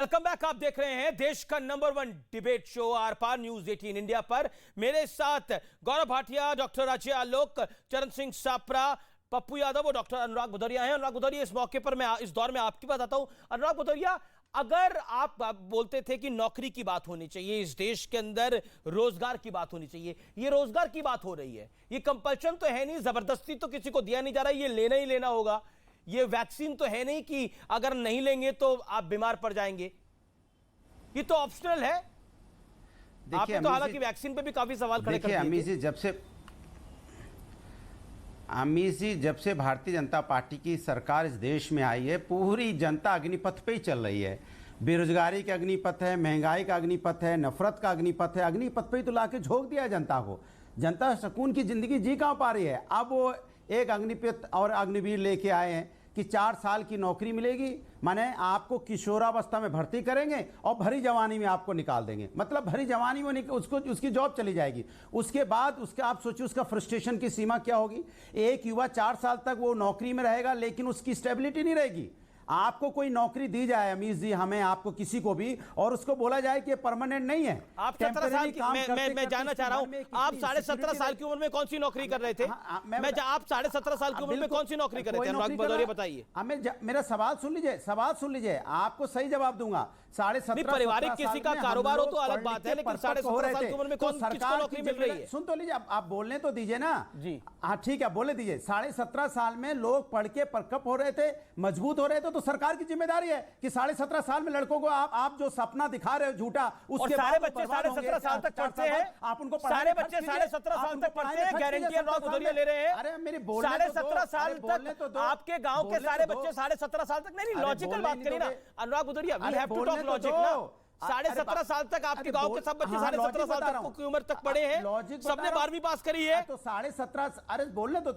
Welcome back. आप देख रहे हैं देश का number 1 debate show Aar Paar news 18 India पर। मेरे साथ गौरव भाटिया, डॉक्टर अजय आलोक, चरण सिंह सापरा, पप्पू यादव और डॉक्टर अनुराग भदौरिया हैं। अनुराग भदौरिया, इस मौके पर मैं इस दौर में आपकी बात आता हूं। अनुराग भदौरिया, अगर आप बोलते थे कि नौकरी की बात होनी चाहिए, इस देश के अंदर रोजगार की बात होनी चाहिए, ये रोजगार की बात हो रही है, ये कंपल्शन तो है नहीं, जबरदस्ती तो किसी को दिया नहीं जा रहा, ये लेना ही लेना होगा। ये वैक्सीन तो है नहीं कि अगर नहीं लेंगे तो आप बीमार पड़ जाएंगे, ये तो ऑप्शनल है। आपने तो हालांकि वैक्सीन पे भी काफी सवाल खड़े कर दिए थे। अमीश जी, जब से भारतीय जनता पार्टी की सरकार इस देश में आई है, पूरी जनता अग्निपथ पे ही चल रही है। बेरोजगारी का अग्निपथ है, महंगाई का अग्निपथ है, नफरत का अग्निपथ है। अग्निपथ पे ही तो लाके झोंक दिया है जनता को। जनता सुकून की जिंदगी जी कहाँ पा रही है। अब वो एक अग्निपथ और अग्निवीर लेके आए हैं कि 4 साल की नौकरी मिलेगी, माने आपको किशोरावस्था में भर्ती करेंगे और भरी जवानी में आपको निकाल देंगे। मतलब भरी जवानी में उसकी जॉब चली जाएगी। उसके बाद उसका आप सोचिए उसका फ्रस्ट्रेशन की सीमा क्या होगी। एक युवा 4 साल तक वो नौकरी में रहेगा, लेकिन उसकी स्टेबिलिटी नहीं रहेगी। आपको कोई नौकरी दी जाए अमीश जी, हमें आपको किसी को भी, और उसको बोला जाए कि परमानेंट नहीं है। आप 17 साल की, मैं जानना चाह रहा हूं, आप 17.5 साल की उम्र में कौन सी नौकरी कर रहे थे? आप 17.5 साल की उम्र में कौन सी नौकरी कर रहे थे? अनुराग भदौरिया बताइए। मेरा सवाल सुन लीजिए, आपको सही जवाब दूंगा। 17.5 पारिवारिक किसी का कारोबार हो तो अलग बात है, लेकिन 17.5 साल की उम्र में किसको नौकरी मिल रही है? सुन तो लीजिए, आप बोलने तो दीजिए ना जी। हाँ ठीक है, बोले दीजिए। 17.5 साल में लोग पढ़ के परकप हो रहे थे, मजबूत हो रहे थे, तो सरकार की जिम्मेदारी है कि 17.5 साल में लड़कों को आप जो सपना दिखा रहे हो झूठा, उसके सारे बच्चे 17.5 साल तक पढ़ते हैं। आप उनको सारे बच्चे 17.5 साल तक पढ़ते हैं, गारंटी अनुराग भदौरिया ले रहे हैं। अरे मेरी 17.5 साल तक आपके गांव के सारे बच्चे 17.5 साल तक नहीं, लॉजिकल बात करिए ना Anurag Bhadauria, we have to talk logic ना। 17.5 साल तक आपके गांव के सब बच्चे 17.5 साल तक की उम्र तक पढ़े हैं, सबने 12वीं पास करी है। तो 17.5, अरे बोलने तो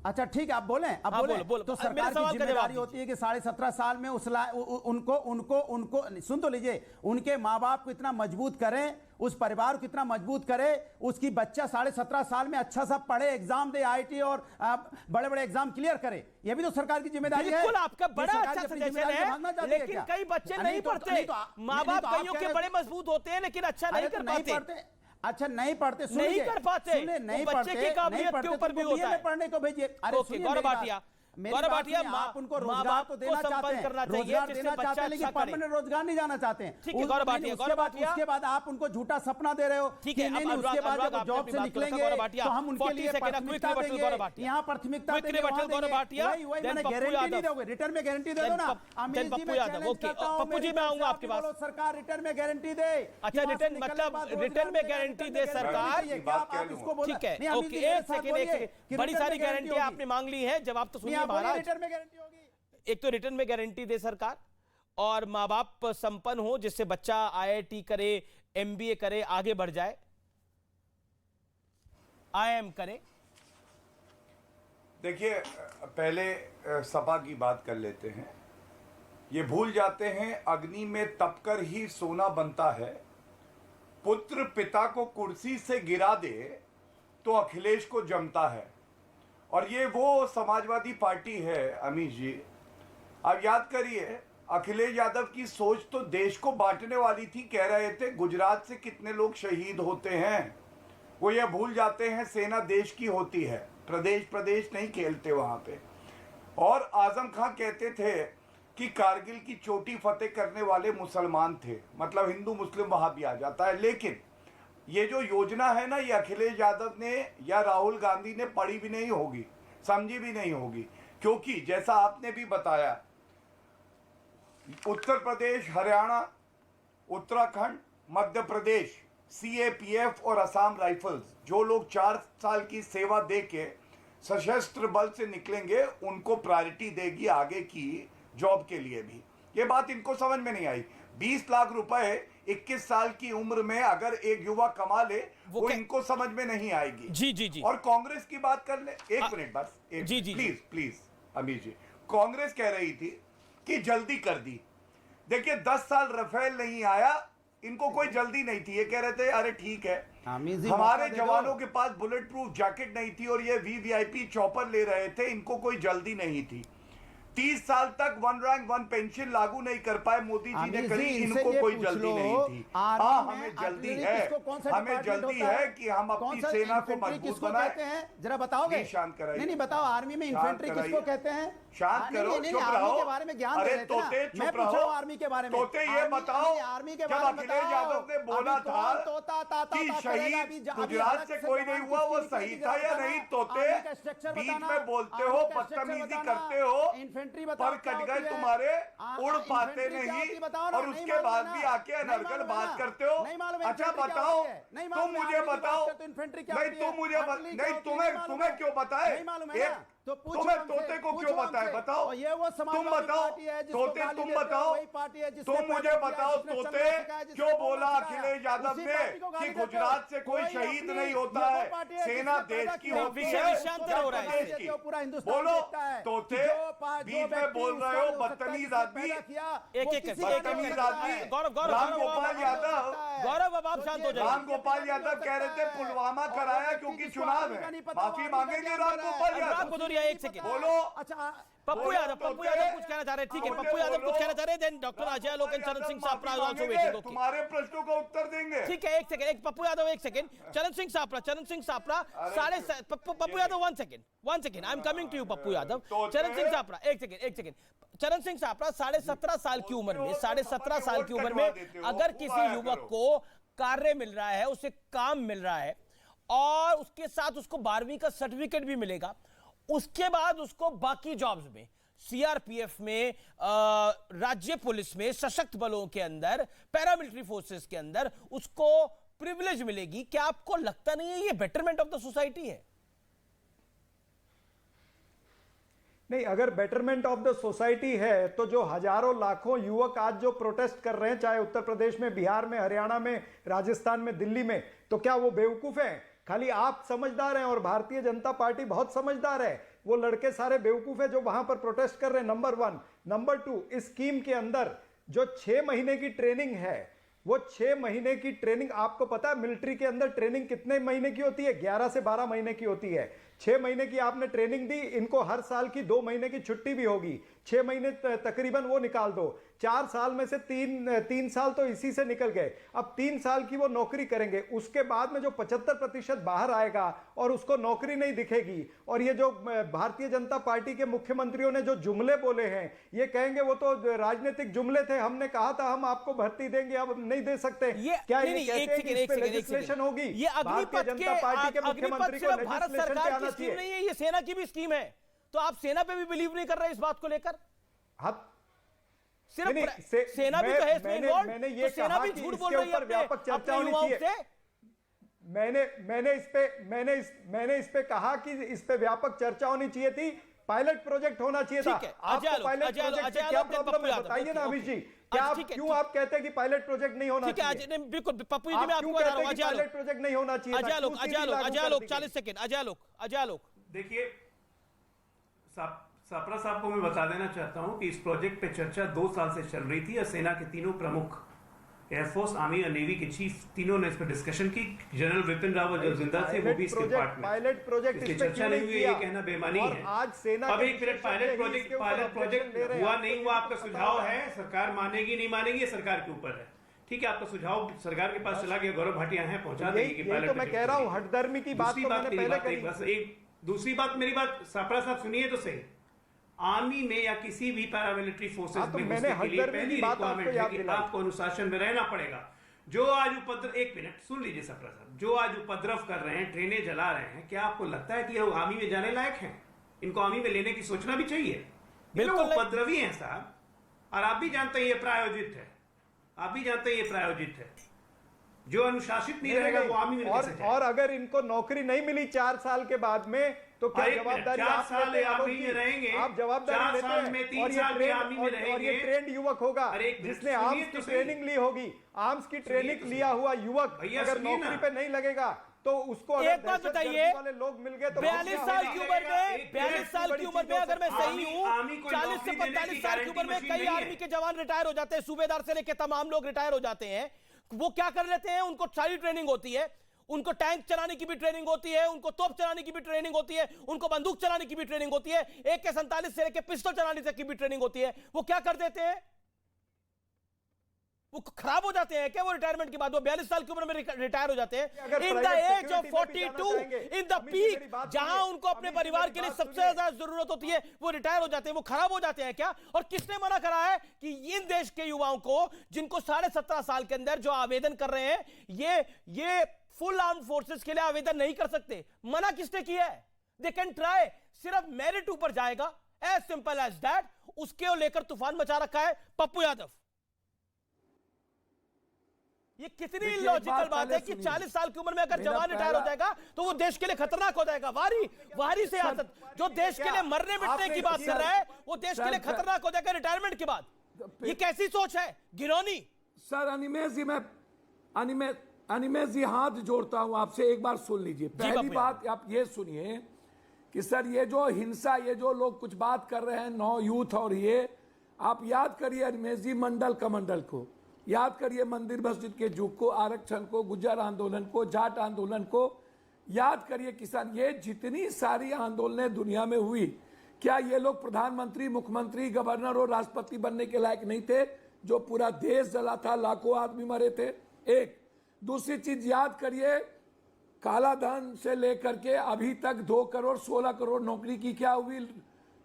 अच्छा ठीक है, आप बोलें, अब बोले तो सरकार की जिम्मेदारी होती है कि 17.5 साल में उनको सुन तो लीजिए, उनके माँ बाप को इतना मजबूत करें, उस परिवार को कितना मजबूत करे, उसकी बच्चा 17.5 साल में अच्छा सा पढ़े, एग्जाम दे, आईटी और बड़े बड़े एग्जाम क्लियर करे। ये भी तो सरकार की जिम्मेदारी है। बिल्कुल, आपका बड़ा अच्छा सजेशन है, लेकिन कई बच्चे नहीं पढ़ते। माँ बाप कईयों के बड़े मजबूत होते हैं, लेकिन अच्छा नहीं कर पाते। अच्छा नहीं पढ़ते, नहीं कर पाते, नहीं बच्चे की काबिलियत के ऊपर भी होता है। पढ़ने को भेजिए। अरे गौरव भाटिया, आप उनको रोजगार तो देना चाहते हैं, रोजगार देना चाहते हैं, लेकिन परमानेंट रोजगार नहीं जाना चाहते हैं। ठीक है गौरव भाटिया, उसके बाद आप उनको झूठा सपना दे रहे हो। ठीक है, उसके बाद जब जॉब से निकलेंगे तो हम उनके लिए प्राथमिकता देंगे। यहाँ प्राथमिकता वही मैंने गारंटी नहीं दोगे, रिटर्न में गारंटी दे दो ना। पप्पू जी, मैं आऊंगा आपके पास। सरकार रिटर्न में गारंटी दे। अच्छा, रिटर्न मतलब रिटर्न में गारंटी दे सरकार, ठीक है, ओके, एक सेकंड, बड़ी सारी गारंटी आपने मांग ली है, जवाब तो सुनिए महाराज। रिटर्न में गारंटी होगी, एक तो रिटर्न में गारंटी दे सरकार, और मां बाप संपन्न हो, जिससे बच्चा आईआईटी करे, एमबीए करे, आगे बढ़ जाए, आईआईएम करे। देखिए, पहले सपा की बात कर लेते हैं। ये भूल जाते हैं अग्नि में तपकर ही सोना बनता है। पुत्र पिता को कुर्सी से गिरा दे तो अखिलेश को जमता है। और ये वो समाजवादी पार्टी है अमीश जी। आप याद करिए, अखिलेश यादव की सोच तो देश को बांटने वाली थी। कह रहे थे गुजरात से कितने लोग शहीद होते हैं। वो ये भूल जाते हैं सेना देश की होती है, प्रदेश प्रदेश नहीं खेलते वहां पे। और आजम खां कहते थे कि कारगिल की चोटी फतेह करने वाले मुसलमान थे, मतलब हिंदू मुस्लिम वहां भी आ जाता है। लेकिन ये जो योजना है ना, ये अखिलेश यादव ने या राहुल गांधी ने पढ़ी भी नहीं होगी, समझी भी नहीं होगी। क्योंकि जैसा आपने भी बताया, उत्तर प्रदेश, हरियाणा, उत्तराखंड, मध्य प्रदेश, सीएपीएफ और असम राइफल्स, जो लोग 4 साल की सेवा देके सशस्त्र बल से निकलेंगे, उनको प्रायोरिटी देगी आगे की जॉब के लिए भी। ये बात इनको समझ में नहीं आई। 20 लाख रुपए 21 साल की उम्र में अगर एक युवा कमा ले, वो इनको समझ में नहीं आएगी। जी जी जी। और कांग्रेस की बात कर ले, एक मिनट बस, जी जी, प्लीज अमीर जी। कांग्रेस कह रही थी कि जल्दी कर दी। देखिए, 10 साल राफेल नहीं आया, इनको कोई जल्दी नहीं थी। ये कह रहे थे अरे ठीक है, हमारे जवानों के पास बुलेट प्रूफ जैकेट नहीं थी और ये वीवीआईपी चॉपर ले रहे थे, इनको कोई जल्दी नहीं थी। 30 साल तक 1 रैंक 1 पेंशन लागू नहीं कर पाए मोदी जी ने करी, इनको कोई जल्दी नहीं थी। हाँ, हमें जल्दी है, हमें जल्दी है कि हम अपनी सेना को मजबूत बनाएं। जरा बताओगे? शांत कराइए। नहीं बताओ, आर्मी में इन्फेंट्री किसको कहते हैं? शांत करो, चुप रहो। के बारे में ज्ञान अरे दे रहे थे ना। तोते मैं चुप पूछ रहा हूं रहो। आर्मी के बारे में। तोते ये बताओ, आर्मी के जब बारे में अखिलेश यादव ने बोला था कि शहीद गुजरात से कोई नहीं हुआ, वो सही था या नहीं? तोते बीच में बोलते हो, बदतमीजी करते हो, इन्फेंट्री पर कट गए तुम्हारे, उड़ पाते नहीं, और उसके बाद भी आके अनर्गल बात करते हो। अच्छा बताओ, तुम मुझे बताओ, नहीं तुम मुझे नहीं, तुम्हें क्यों बताए? तो तुम्हें तोते को क्यों बताए? बताओ, ये वो तुम बताओ, तोते तुम बताओ, तुम मुझे बताओ, तोते क्यों बोला अखिलेश यादव ने कि गुजरात से कोई शहीद नहीं होता है, सेना देश की होती है, देश की। बोलो तोते, बीच में बोल रहे हो बदतमीज आदमी, बदतमीज आदमी। राम गोपाल यादव, गौरव अब आप शांत हो जाइए। राम गोपाल यादव कह रहे थे पुलवामा कराया क्योंकि चुनाव है, माफी मांगेंगे राम गोपाल यादव? एक सेकंड बोलो। अच्छा, पप्पू यादव कुछ कहना चाह रहे हैं, ठीक है, पप्पू यादव कुछ कहना चाह रहे हैं, then doctor Ajay Alok and Charan Singh Sapra also waiting. तुम्हारे प्रश्नों का उत्तर देंगे। ठीक है, एक सेकंड, एक पप्पू यादव, एक second, Charan Singh Sapra Pappu Yadav, 1 second, I am coming to you Pappu Yadav. Charan Singh Sapra, एक सेकंड, चरण सिंह सापरा 17.5 साल की उम्र में, 17.5 साल की उम्र में अगर किसी युवक को कार्य मिल रहा है, उसे काम मिल रहा है और उसके साथ उसको 12वीं का सर्टिफिकेट भी मिलेगा, उसके बाद उसको बाकी जॉब्स में, सीआरपीएफ में, राज्य पुलिस में, सशक्त बलों के अंदर, पैरामिलिट्री फोर्सेस के अंदर उसको प्रिविलेज मिलेगी, क्या आपको लगता नहीं है ये बेटरमेंट ऑफ द सोसाइटी है? नहीं, अगर बेटरमेंट ऑफ द सोसाइटी है तो जो हजारों लाखों युवक आज जो प्रोटेस्ट कर रहे हैं, चाहे उत्तर प्रदेश में, बिहार में, हरियाणा में, राजस्थान में, दिल्ली में, तो क्या वो बेवकूफ हैं? खाली आप समझदार हैं और भारतीय जनता पार्टी बहुत समझदार है। वो लड़के सारे बेवकूफ है जो वहां पर प्रोटेस्ट कर रहे हैं, नंबर 1। नंबर 2, इस स्कीम के अंदर जो 6 महीने की ट्रेनिंग है, वो 6 महीने की ट्रेनिंग, आपको पता है मिलिट्री के अंदर ट्रेनिंग कितने महीने की होती है? 11 से 12 महीने की होती है। 6 महीने की आपने ट्रेनिंग दी, इनको हर साल की 2 महीने की छुट्टी भी होगी, 6 महीने तकरीबन वो निकाल दो, 4 साल में से 3 साल तो इसी से निकल गए। अब 3 साल की वो नौकरी करेंगे, उसके बाद में जो 75% बाहर आएगा और उसको नौकरी नहीं दिखेगी, और ये जो भारतीय जनता पार्टी के मुख्यमंत्रियों ने जो जुमले बोले हैं, ये कहेंगे वो तो राजनीतिक जुमले थे, हमने कहा था हम आपको भर्ती देंगे, अब नहीं दे सकते। क्या ये कहते हैं कि इस पे लेजिस्लेशन होगी? ये भारतीय जनता पार्टी के मुख्यमंत्री को भारत सरकार की स्कीम नहीं है, ये सेना की भी स्कीम है, तो आप सेना पे भी बिलीव नहीं कर रहे इस बात को लेकर? सिर्फ सेना भी तो है इसमें इन्वॉल्व, तो सेना भी झूठ बोल रही है व्यापक चर्चा होनी चाहिए। मैंने इस पे कहा कि इस पे व्यापक चर्चा होनी चाहिए थी, पायलट प्रोजेक्ट होना चाहिए था। आपको पायलट प्रोजेक्ट से क्या प्रॉब्लम है बताइए ना अभिष जी, क्यों आप कहते हैं कि पायलट प्रोजेक्ट नहीं होना चाहिए? बिल्कुल पप्पू जी, मैं आपको बता रहा हूं, पायलट प्रोजेक्ट नहीं होना चाहिए। अजय आलोक 40 सेकंड, अजय आलोक। देखिए, सापरा साहब को मैं बता देना चाहता हूं कि इस प्रोजेक्ट पे चर्चा 2 साल से चल रही थी और सेना के तीनों प्रमुख, एयरफोर्स, आर्मी और नेवी के चीफ, तीनों ने इस पर डिस्कशन की। जनरल विपिन रावत जो जिंदा थे वो भी इसके पार्ट में, पायलट प्रोजेक्ट इसकी चर्चा नहीं हुई, ये कहना बेमानी है। आज सेना अब एक मिनट, पायलट प्रोजेक्ट हुआ नहीं हुआ, आपका सुझाव है, सरकार मानेगी नहीं मानेगी, ये सरकार के ऊपर है। ठीक है, आपका सुझाव सरकार के पास चला गया, गौरव भाटिया हैं, पहुंचा देंगे कि पायलट। तो मैं कह रहा हूं हठधर्मी की बात तो मैंने पहले कही। बस एक दूसरी बात, मेरी बात सापरा साहब सुनिए तो सही। आर्मी में या किसी भी पैरामिलिट्री फोर्सेस में घुसने के लिए पहली रिक्वायरमेंट है कि आपको अनुशासन में रहना पड़ेगा। जो आज उपद्रव, एक मिनट सुन लीजिए सापरा साहब, जो आज उपद्रव कर रहे हैं, ट्रेनें जला रहे हैं, क्या आपको लगता है कि ये आर्मी में जाने लायक हैं? इनको आर्मी में लेने की सोचना भी चाहिए। बिल्कुल उपद्रवी हैं साहब, और आप भी जानते हैं ये प्रायोजित है, आप भी जानते हैं ये प्रायोजित है। जो अनुशासित नहीं रहेगा वो आर्मी में कैसे जाएगा? और अगर इनको नौकरी नहीं मिली 4 साल के बाद में, तो क्या जवाबदारी आप साल आर्मी में रहेंगे? आप जवाबदारी लेते हैं? और ये ट्रेंड युवक होगा जिसने आर्म्स की ट्रेनिंग ली होगी, आर्म्स की ट्रेनिंग लिया हुआ युवक अगर नौकरी पे नहीं लगेगा तो उसको एक बात बताइए, वाले लोग मिल गए तो 42 साल की उम्र में, 42 साल की उम्र में अगर मैं सही हूँ, 40 से 45 साल की उम्र में कई आर्मी के जवान रिटायर हो जाते हैं, सूबेदार से लेकर तमाम लोग रिटायर हो जाते हैं। वो क्या कर लेते हैं? उनको सारी ट्रेनिंग होती है, उनको टैंक चलाने की भी ट्रेनिंग होती है, उनको तोप चलाने की भी ट्रेनिंग होती है, उनको बंदूक चलाने की भी ट्रेनिंग होती है, AK-47 से लेकर पिस्टल चलाने तक की भी ट्रेनिंग होती है। वो क्या कर देते हैं? वो खराब हो जाते हैं क्या वो रिटायरमेंट के बाद? वो 42 साल की उम्र में रिटायर हो जाते हैं in the age of 42, in the peak, जहां उनको अपने परिवार के लिए सबसे ज्यादा जरूरत होती है, वो रिटायर हो जाते हैं। वो खराब हो जाते हैं क्या? और किसने मना करा है कि इन देश के युवाओं को, जिनको 17.5 साल के अंदर जो आवेदन कर रहे हैं, ये फुल आर्म फोर्सेस के लिए आवेदन नहीं कर सकते? मना किसने किया है? दे कैन ट्राई, सिर्फ मेरिट ऊपर जाएगा, एज सिंपल एज दैट। उसके लेकर तूफान मचा रखा है पप्पू यादव। ये कितनी इलॉजिकल बात है कि 40 साल की उम्र में अगर जवान रिटायर हो जाएगा तो वो देश के लिए खतरनाक हो जाएगा। वारी सियासत, जो देश के लिए मरने मिटने की बात कर रहा है, वो देश के लिए खतरनाक हो जाएगा रिटायरमेंट के बाद। ये कैसी सोच है गिरौनी? सर अनिमेश जी, मैं अनिमेश जी हाथ जोड़ता हूं आपसे, एक बार सुन लीजिए। पहली बात आप ये सुनिए कि सर ये जो हिंसा, ये जो लोग कुछ बात कर रहे हैं नौ यूथ, और ये आप याद करिए अनिमेश जी मंडल कमंडल को, याद करिए मंदिर मस्जिद के जुग को, आरक्षण को, गुज्जर आंदोलन को, जाट आंदोलन को, याद करिए किसान, ये जितनी सारी आंदोलनें दुनिया में हुई, क्या ये लोग प्रधानमंत्री, मुख्यमंत्री, गवर्नर और राष्ट्रपति बनने के लायक नहीं थे? जो पूरा देश जला था, लाखों आदमी मरे थे। एक दूसरी चीज याद करिए, काला धन से लेकर के अभी तक 2 करोड़ 16 करोड़ नौकरी की क्या हुई?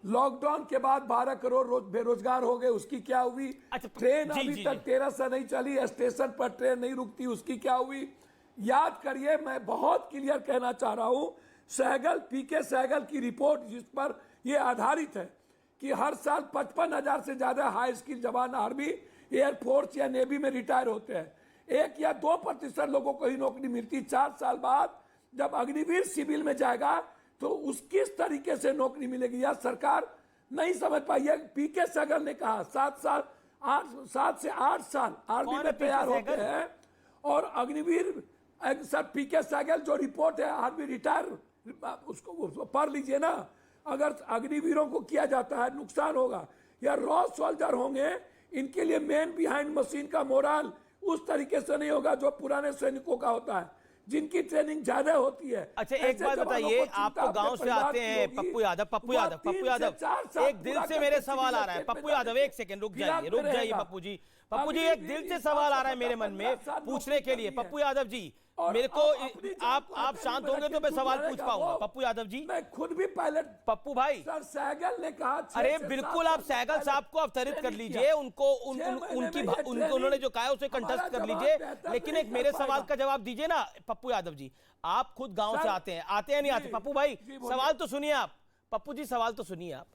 लॉकडाउन के बाद 12 करोड़ बेरोजगार हो गए, उसकी क्या हुई? ट्रेन अभी तक 13 से नहीं चली, स्टेशन पर ट्रेन नहीं रुकती, उसकी क्या हुई? याद करिए, मैं बहुत क्लियर कहना चाह रहा हूं, सहगल, पीके सहगल की रिपोर्ट जिस पर यह आधारित है कि हर साल 55,000 से ज्यादा हाई स्किल जवान आर्मी, एयरफोर्स या नेवी में रिटायर होते हैं। 1 या 2% लोगों को ही नौकरी मिलती। 4 साल बाद जब अग्निवीर सिविल में जाएगा तो उस किस तरीके से नौकरी मिलेगी, यह सरकार नहीं समझ पाई है। पीके सहगल ने कहा 7 से 8 साल आर्मी में तैयार होते हैं, और अग्निवीर सर पीके सहगल जो रिपोर्ट है आर्मी रिटायर, उसको पढ़ लीजिए ना। अगर अग्निवीरों को किया जाता है नुकसान होगा, या रॉ सोल्जर होंगे, इनके लिए मैन बिहाइंड मशीन का मोरल उस तरीके से नहीं होगा जो पुराने सैनिकों का होता है, जिनकी ट्रेनिंग ज्यादा होती है। अच्छा एक बात बताइए, आप तो गांव से आते हैं पप्पू यादव, एक दिल से मेरे सवाल आ रहा है। पप्पू यादव एक सेकंड रुक जाइए पप्पू जी, एक दिल से सवाल आ रहा है मेरे मन में पूछने के लिए। पप्पू यादव जी, मेरे को आप शांत होंगे तो मैं सवाल पूछ पाऊंगा। पप्पू यादव जी, मैं खुद भी पायलट, पप्पू भाई, सर सहगल ने कहा, अरे बिल्कुल आप सहगल साहब को अवतरित कर लीजिए, उन्होंने जो कहा उसे कंटेस्ट कर लीजिए, लेकिन एक मेरे सवाल का जवाब दीजिए ना। पप्पू यादव जी, आप खुद गांव से आते हैं नहीं आते? पप्पू भाई सवाल तो सुनिए आप, पप्पू जी सवाल तो सुनिए आप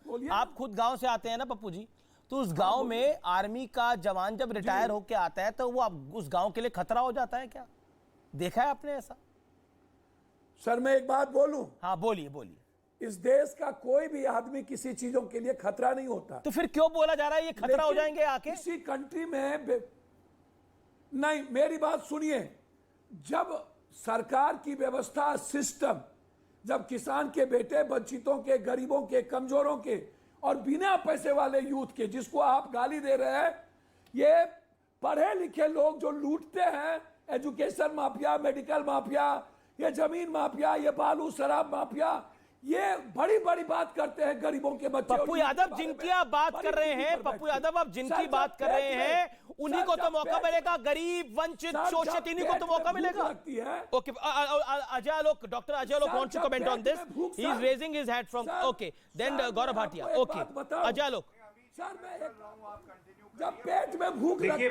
खुद गांव से आते हैं ना पप्पू जी, तो उस गांव में आर्मी का जवान जब रिटायर होके आता है तो वो उस गांव के लिए खतरा हो जाता है क्या? देखा है आपने ऐसा? सर मैं एक बात बोलूं? हाँ बोलिए। इस देश का कोई भी आदमी किसी चीजों के लिए खतरा नहीं होता, तो फिर क्यों बोला जा रहा है ये खतरा हो जाएंगे आके? किसी कंट्री में नहीं, मेरी बात सुनिए, जब सरकार की व्यवस्था, सिस्टम, जब किसान के बेटे, वंचितों के, गरीबों के, कमजोरों के और बिना पैसे वाले यूथ के, जिसको आप गाली दे रहे हैं, ये पढ़े लिखे लोग जो लूटते हैं, एजुकेशन माफिया, मेडिकल माफिया, ये जमीन माफिया, ये बालू शराब माफिया, ये बड़ी बड़ी बात करते हैं गरीबों के बच्चे। पप्पू यादव जिनकी आप बात कर रहे हैं, पप्पू यादव आप जिनकी बात कर रहे हैं, उन्हीं को तो मौका मिलेगा, गरीब, वंचित, शोषित, इन्हीं को तो मौका मिलेगा। Okay, Ajay Alok, doctor Ajay Alok wants to comment on this, he is raising his hand from, okay, then Gaurav Bhatia, okay, Ajay Alok. Sir मैं जब पेट में भूख लगती है,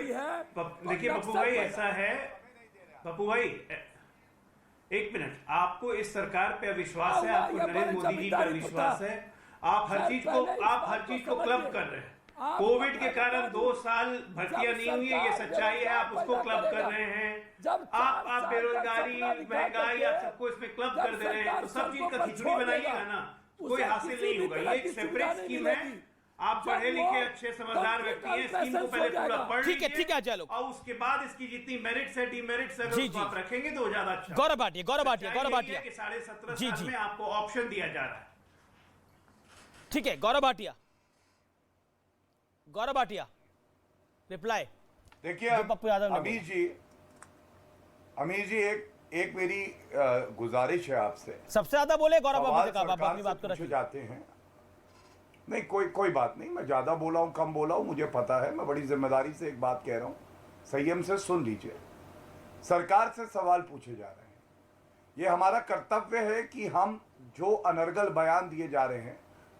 देखिए पप्पू भाई ऐसा है, पप्पू भाई एक मिनट, आपको इस सरकार पे विश्वास है, आपको नरेंद्र मोदी जी पर विश्वास है, आप हर चीज को क्लब कर रहे हैं। कोविड के कारण 2 साल भर्तियां नहीं हुई है, ये सच्चाई है, आप उसको क्लब कर रहे हैं। आप बेरोजगारी, महंगाई, आप सबको इसमें क्लब कर दे रहे हैं, तो सब चीज का खिचड़ी बनाइएगा ना, कोई हासिल नहीं होगा। ये एक सेपरेट स्कीम है, आप पढ़े लिखे अच्छे समझदार व्यक्ति हैं, स्कीम को पहले पूरा पढ़ लीजिए, ठीक है चलो, और उसके बाद इसकी जितनी मेरिट्स है, डीमेरिट्स है, उसको आप रखेंगे तो ज्यादा अच्छा। गौरव भाटिया 17.5 साल में आपको ऑप्शन दिया जा रहा है। ठीक है गौरव भाटिया रिप्लाई। देखिए पप्पू यादव अमीर जी, एक एक मेरी गुजारिश है आपसे। सबसे ज्यादा बोले गौरव सवाल बाबू से कहा, आप सरकार अपनी से बात को पूछे रखिए। जाते हैं। नहीं, कोई बात नहीं, मैं ज्यादा बोला हूं कम बोला हूं मुझे पता है। मैं बड़ी जिम्मेदारी से एक बात कह रहा हूं, संयम से सुन लीजिए। सरकार से सवाल पूछे जा रहे हैं, ये हमारा कर्तव्य है कि हम जो अनर्गल बयान दिए जा रहे हैं,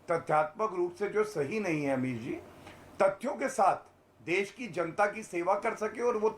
तथ्यात्मक रूप से जो सही नहीं है अमीर जी, तथ्यों के साथ देश की जनता की सेवा कर सके और वो